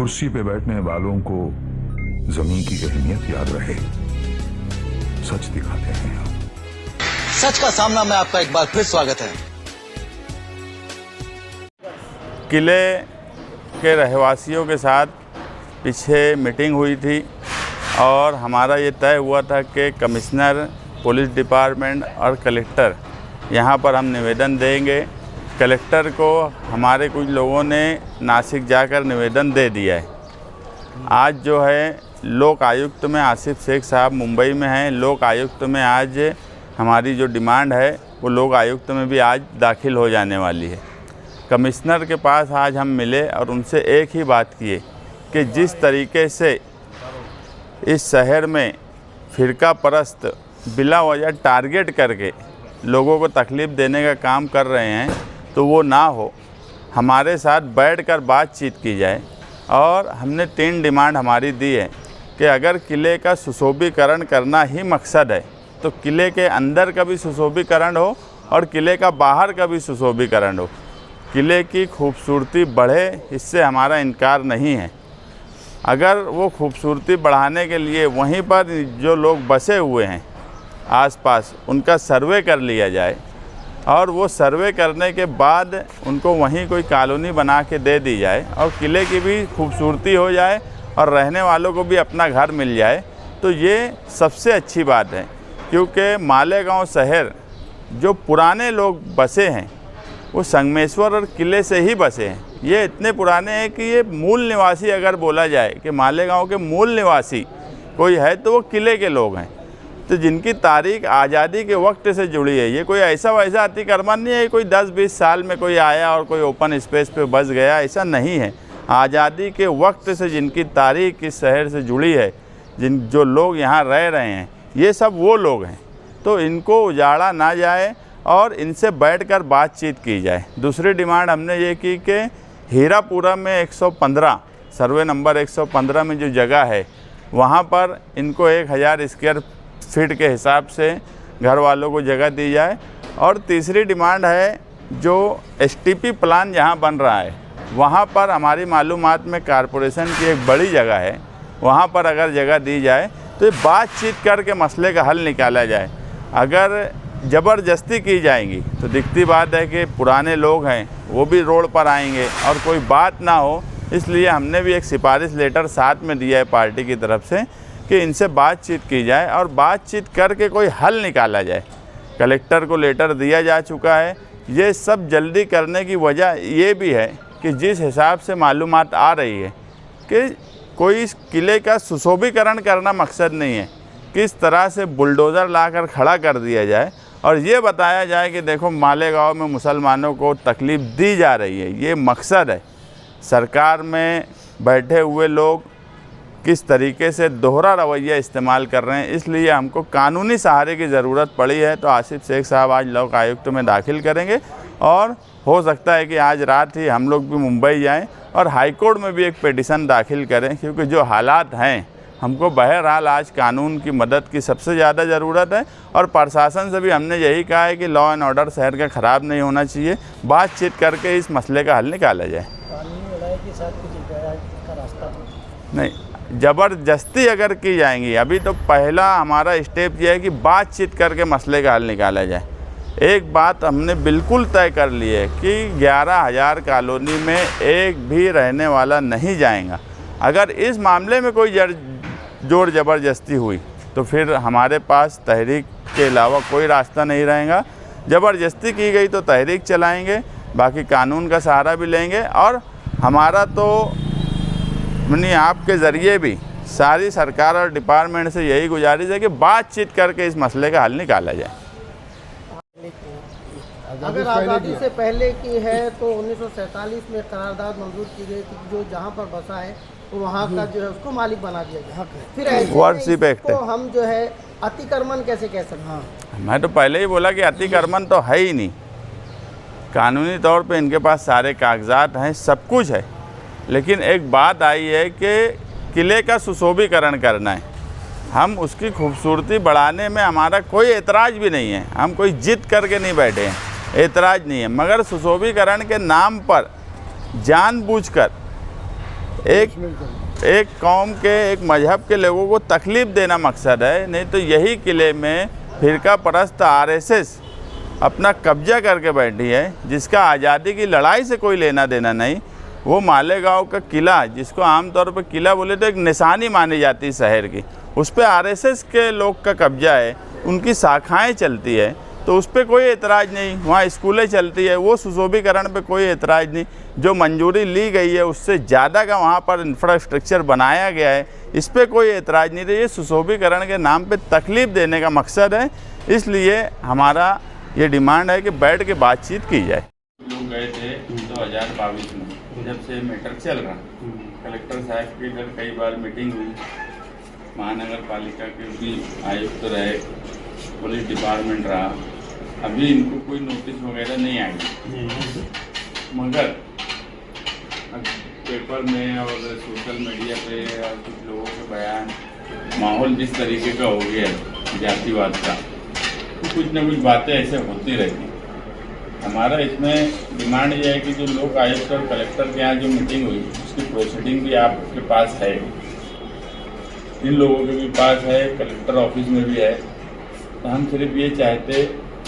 कुर्सी पे बैठने वालों को जमीन की अहमियत याद रहे, सच दिखाते हैं हम। सच का सामना में आपका एक बार फिर स्वागत है। किले के रहवासियों के साथ पीछे मीटिंग हुई थी और हमारा ये तय हुआ था कि कमिश्नर, पुलिस डिपार्टमेंट और कलेक्टर यहाँ पर हम निवेदन देंगे। कलेक्टर को हमारे कुछ लोगों ने नासिक जाकर निवेदन दे दिया है। आज जो है लोक आयुक्त में आसिफ शेख साहब मुंबई में हैं। लोक आयुक्त में आज हमारी जो डिमांड है वो लोक आयुक्त में भी आज दाखिल हो जाने वाली है। कमिश्नर के पास आज हम मिले और उनसे एक ही बात किए कि जिस तरीके से इस शहर में फ़िरका परस्त बिला वजह टारगेट करके लोगों को तकलीफ़ देने का काम कर रहे हैं, तो वो ना हो, हमारे साथ बैठकर बातचीत की जाए। और हमने 3 डिमांड हमारी दी है कि अगर किले का सुशोभीकरण करना ही मकसद है तो किले के अंदर का भी सुशोभीकरण हो और किले का बाहर का भी सुशोभीकरण हो। किले की खूबसूरती बढ़े, इससे हमारा इनकार नहीं है। अगर वो खूबसूरती बढ़ाने के लिए वहीं पर जो लोग बसे हुए हैं आसपास, उनका सर्वे कर लिया जाए और वो सर्वे करने के बाद उनको वहीं कोई कॉलोनी बना के दे दी जाए और किले की भी खूबसूरती हो जाए और रहने वालों को भी अपना घर मिल जाए, तो ये सबसे अच्छी बात है। क्योंकि मालेगांव शहर जो पुराने लोग बसे हैं वो संगमेश्वर और किले से ही बसे हैं। ये इतने पुराने हैं कि ये मूल निवासी अगर बोला जाए कि मालेगांव के मूल निवासी कोई है तो वो किले के लोग हैं, तो जिनकी तारीख आज़ादी के वक्त से जुड़ी है। ये कोई ऐसा वैसा अतिक्रमण नहीं है, कोई 10-20 साल में कोई आया और कोई ओपन स्पेस पे बस गया, ऐसा नहीं है। आज़ादी के वक्त से जिनकी तारीख इस शहर से जुड़ी है, जो लोग यहाँ रह रहे हैं, ये सब वो लोग हैं। तो इनको उजाड़ा ना जाए और इनसे बैठकर बातचीत की जाए। दूसरी डिमांड हमने ये की कि हीरापुरा में 115 सर्वे नंबर 115 में जो जगह है वहाँ पर इनको 1000 स्क्वायर फीट के हिसाब से घर वालों को जगह दी जाए। और तीसरी डिमांड है जो एसटीपी प्लान जहाँ बन रहा है वहाँ पर हमारी मालूमात में कारपोरेशन की एक बड़ी जगह है, वहाँ पर अगर जगह दी जाए तो ये बातचीत करके मसले का हल निकाला जाए। अगर ज़बरदस्ती की जाएंगी तो दिखती बात है कि पुराने लोग हैं वो भी रोड पर आएंगे और कोई बात ना हो। इसलिए हमने भी एक सिफारिश लेटर साथ में दिया है पार्टी की तरफ से कि इनसे बातचीत की जाए और बातचीत करके कोई हल निकाला जाए। कलेक्टर को लेटर दिया जा चुका है। ये सब जल्दी करने की वजह ये भी है कि जिस हिसाब से मालूमात आ रही है कि कोई इस किले का सुशोभीकरण करना मकसद नहीं है, किस तरह से बुलडोज़र लाकर खड़ा कर दिया जाए और ये बताया जाए कि देखो मालेगांव में मुसलमानों को तकलीफ़ दी जा रही है, ये मकसद है। सरकार में बैठे हुए लोग किस तरीके से दोहरा रवैया इस्तेमाल कर रहे हैं, इसलिए हमको कानूनी सहारे की ज़रूरत पड़ी है। तो आसिफ शेख साहब आज लोक आयुक्त में दाखिल करेंगे और हो सकता है कि आज रात ही हम लोग भी मुंबई जाएं और हाई कोर्ट में भी एक पिटीशन दाखिल करें, क्योंकि जो हालात हैं हमको बहरहाल आज कानून की मदद की सबसे ज़्यादा ज़रूरत है। और प्रशासन से भी हमने यही कहा है कि लॉ एंड ऑर्डर शहर का ख़राब नहीं होना चाहिए, बातचीत करके इस मसले का हल निकाला जाए। नहीं, ज़बरदस्ती अगर की जाएंगी, अभी तो पहला हमारा स्टेप ये है कि बातचीत करके मसले का हल निकाला जाए। एक बात हमने बिल्कुल तय कर ली है कि 11,000 कॉलोनी में एक भी रहने वाला नहीं जाएगा। अगर इस मामले में कोई जोर ज़बरदस्ती हुई तो फिर हमारे पास तहरीक के अलावा कोई रास्ता नहीं रहेगा। ज़बरदस्ती की गई तो तहरीक चलाएंगे, बाकी कानून का सहारा भी लेंगे। और हमारा तो यानी आपके ज़रिए भी सारी सरकार और डिपार्टमेंट से यही गुजारिश है कि बातचीत करके इस मसले का हल निकाला जाए। अगर आज़ादी से पहले की है तो 1947 में करारदाद मंजूर की गई थी, जो जहाँ पर बसा है तो वहाँ का जो है उसको मालिक बना दिया गया। फिर ऐसे को हम जो है अतिक्रमण कैसे कह सकते हैं? मैं तो पहले ही बोला कि अतिक्रमण तो है ही नहीं। कानूनी तौर पे इनके पास सारे कागजात हैं, सब कुछ है, लेकिन एक बात आई है कि किले का सुशोभीकरण करना है। हम उसकी खूबसूरती बढ़ाने में हमारा कोई एतराज़ भी नहीं है, हम कोई जिद करके नहीं बैठे हैं, एतराज़ नहीं है। मगर सुशोभीकरण के नाम पर जानबूझकर एक कौम के, एक मजहब के लोगों को तकलीफ़ देना मकसद है। नहीं तो यही किले में फिरका परस्त आरएसएस अपना कब्जा करके बैठी है, जिसका आज़ादी की लड़ाई से कोई लेना देना नहीं। वो मालेगांव का किला, जिसको आमतौर पर किला बोले तो एक निशानी मानी जाती है शहर की, उस पर आरएसएस के लोग का कब्जा है, उनकी शाखाएं चलती है, तो उस पर कोई एतराज़ नहीं। वहाँ स्कूलें चलती है, वो सुशोभीकरण पे कोई एतराज़ नहीं। जो मंजूरी ली गई है उससे ज़्यादा का वहाँ पर इंफ्रास्ट्रक्चर बनाया गया है, इस पर कोई एतराज़ नहीं। तो ये सुशोभीकरण के नाम पे तकलीफ़ देने का मकसद है, इसलिए हमारा ये डिमांड है कि बैठ के बातचीत की जाए। लोग गए थे 2022 में, जब से मैटर चल रहा, कलेक्टर साहब के इधर कई बार मीटिंग हुई, महानगर पालिका के भी आयुक्त रहे, पुलिस डिपार्टमेंट रहा, अभी इनको कोई नोटिस वगैरह नहीं आई। मगर पेपर में और सोशल मीडिया पे और कुछ लोगों के बयान, माहौल जिस तरीके का हो गया है जातिवाद का, तो कुछ न कुछ बातें ऐसे होती रहती। हमारा इसमें डिमांड ये है कि जो लोक आयुक्त और कलेक्टर के यहाँ जो मीटिंग हुई उसकी प्रोसीडिंग भी आपके पास है, इन लोगों के भी पास है, कलेक्टर ऑफिस में भी है। तो हम सिर्फ ये चाहते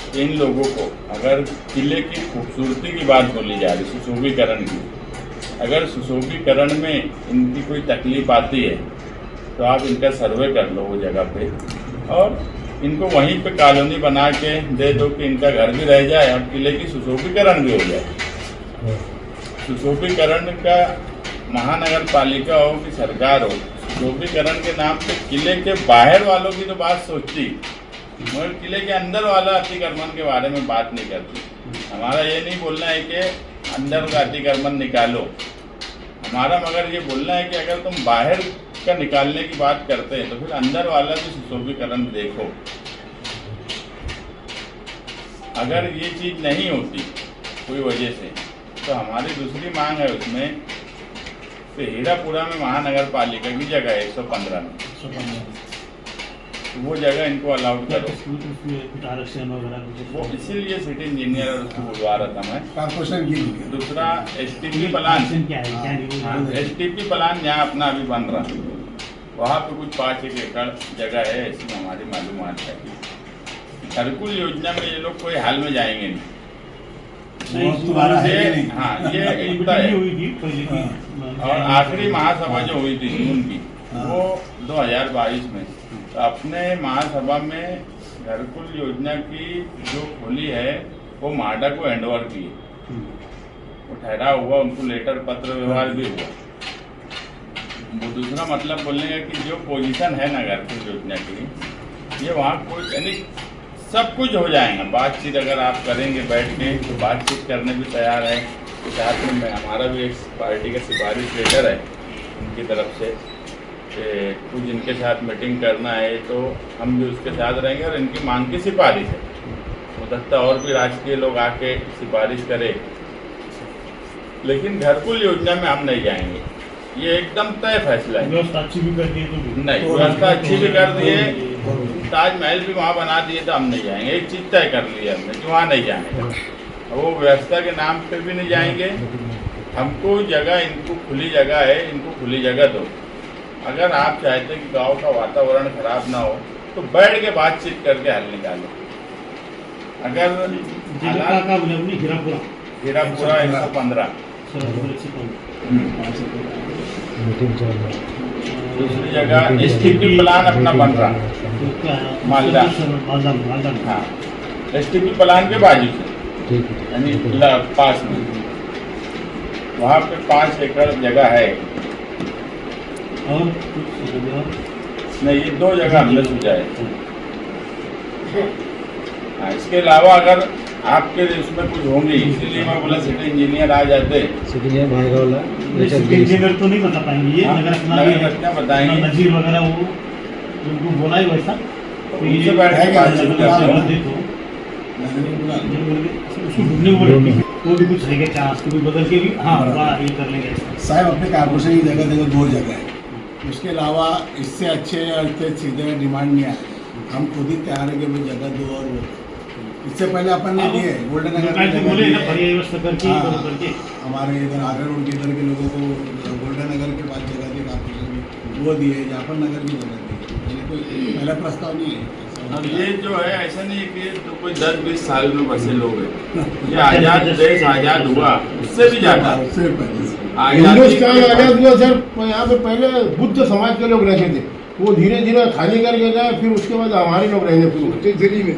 कि इन लोगों को, अगर किले की खूबसूरती की बात बोली जा रही, सुशोभीकरण की, अगर सुशोभीकरण में इनकी कोई तकलीफ आती है तो आप इनका सर्वे कर लो वो जगह पे, और इनको वहीं पे कॉलोनी बना के दे दो कि इनका घर भी रह जाए और किले की सुशोभीकरण भी हो जाए। सुशोभीकरण का महानगर पालिका हो कि सरकार हो, सुशोभीकरण के नाम पे किले के बाहर वालों की तो बात सोचती, मगर किले के अंदर वाला अतिक्रमण के बारे में बात नहीं करती। हमारा ये नहीं बोलना है कि अंदर का अतिक्रमण निकालो, हमारा मगर ये बोलना है कि अगर तुम बाहर का निकालने की बात करते हैं तो फिर अंदर वाला भी सुशोभीकरण देखो। अगर ये चीज़ नहीं होती कोई वजह से, तो हमारी दूसरी मांग है उसमें कि हीरापुरा में महानगर पालिका की जगह है 115 में, तो वो जगह इनको अलाउड करो। आरक्षण वगैरह वो इसीलिए सिटी इंजीनियर और उसको बुलवा रहा था मैं। कॉर्पोरेशन की दूसरा एसटीपी प्लान, एसटीपी प्लान यहाँ अपना अभी बन रहा, वहाँ पे कुछ 5 एकड़ जगह है, इसमें हमारी मालूमात है। घरकुल योजना में ये लोग कोई हाल में जाएंगे नहीं। हाँ, ये एकता है। और आखिरी महासभा जो हुई थी जून की, वो 2022 में, तो अपने महासभा में घरकुल योजना की जो खोली है वो माडा को हैंडओवर की, वो ठहराव हुआ, उनको लेटर पत्र व्यवहार भी हुआ। वो दूसरा मतलब बोलने का कि जो पोजीशन है ना घरकुल योजना की, ये वहाँ कोई यानी सब कुछ हो जाएगा। बातचीत अगर आप करेंगे बैठ के तो बातचीत करने भी तैयार है। तो साथ में हमारा भी एक पार्टी का सिफारिश लेटर है उनकी तरफ से कि कुछ इनके साथ मीटिंग करना है, तो हम भी उसके साथ रहेंगे। और इनकी मांग की सिफारिश है, हो सकता है और भी राजकीय लोग आके सिफारिश करें, लेकिन घरकुल योजना में हम नहीं जाएंगे। ये एकदम तय फैसला है। व्यवस्था अच्छी भी कर दिए तो नहीं, व्यवस्था अच्छी भी कर दिए, ताजमहल भी वहाँ बना दिए, तो हम नहीं जाएंगे। एक चीज तय कर लिया हमने कि वहाँ नहीं जाएंगे, वो व्यवस्था के नाम पे भी नहीं जाएंगे। हमको जगह, इनको खुली जगह है, इनको खुली जगह दो। अगर आप चाहते कि गांव का वातावरण खराब ना हो तो बैठ के बातचीत करके हल निकालो। अगर हीरापुरा 115 दूसरी जगह एसटीपी प्लान अपना बन रहा मालदा, हाँ एसटीपी प्लान के बाजू से यानी पास में, वहाँ पे 5 एकड़ जगह है। और नहीं, ये 2 जगह हमने सुझाए। हाँ, इसके अलावा अगर आपके उसमें कुछ होंगी, इसीलिए मैं बोला सिटी इंजीनियर आ जाते। इंजीनियर तो नहीं बता पाएंगे, ये नगर बताएंगे, नजीर वगैरह वो उनको बोला ही वैसा, तो उनसे बैठ के बातचीत करते हैं। वो भी कुछ रहेगा चांस भी बदल के भी, हाँ ये कर लेंगे साहब। अपने कारपोरेशन की जगह देखो 2 जगह है, उसके अलावा इससे अच्छे और इतने सीधे डिमांड नहीं आए। हम खुद ही तैयार है कि भाई जगह दो। और इससे पहले अपन ने लिए गोल्डन नगर हमारे इधर आगर रोड के इधर के लोगों को गोल्डन नगर वो दिए, जाफर नगर की जगह दी, पहले कोई पहला प्रस्ताव नहीं है। अब ये जो है ऐसा नहीं है कि तो कोई 10-20 साल में बसे लोग हैं, ये आज़ाद देश आज़ाद हुआ उससे भी ज़्यादा उससे पहले से। हिंदुस्तान आजाद हुआ सर, यहाँ पे पहले बुद्ध समाज के लोग रहते थे, वो धीरे धीरे खाली करके गए, फिर उसके बाद हमारे लोग रहने शुरू दिल्ली में।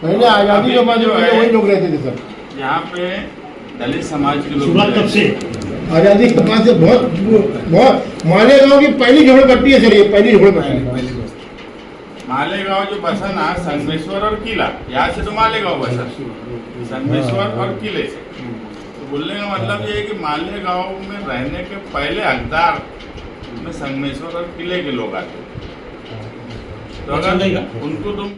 पहले आज़ादी के बाद वही लोग रहते थे सर। यहाँ पे दलित समाज के लोग शुरुआत कब से? आज़ादी के बाद से बहुत मालेगांव की पहली झोपड़पट्टी है सर, ये पहली झोपड़पट्टी। मालेगांव जो बसा ना संगमेश्वर और किला, यहाँ से तो मालेगांव बसा, संगमेश्वर और किले से। तो बोलने का मतलब ये है कि मालेगांव में रहने के पहले हकदार में संगमेश्वर और किले के लोग आते। तो अगर उनको तुम